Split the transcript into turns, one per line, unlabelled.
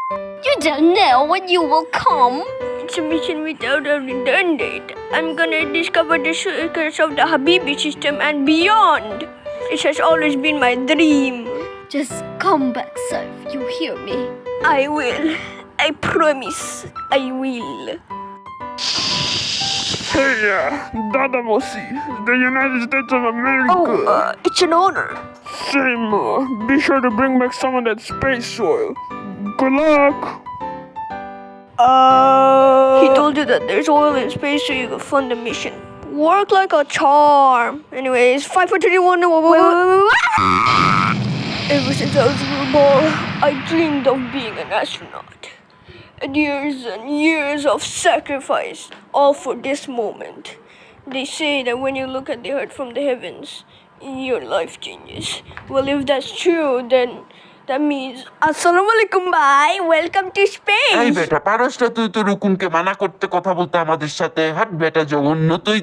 You don't know when you will come. It's a mission without a return date. I'm gonna discover the secrets of the Habibi system and beyond. It has always been my dream. Just come back safe, you hear me? I will. I promise I will.
Hey, Dada Mosi, the United States of America.
It's an honor.
Same, be sure to bring back some of that space soil. Good luck.
He told you that there's oil in space so you can fund the mission. Work like a charm. Anyways, 5, 4, 3, 2, 1. Ever since I was a little boy, I dreamed of being an astronaut. And years of sacrifice, all for this moment. They say that when you look at the earth from the heavens, your life changes. Well, if that's true, then that means Assalamualaikum, bye. Welcome to space.
এই বেটা পারস না তুই তো রুকুনকে মানা করতে কথা বলতে আমাদের সাথে হাট বেটা জঘন্য তুই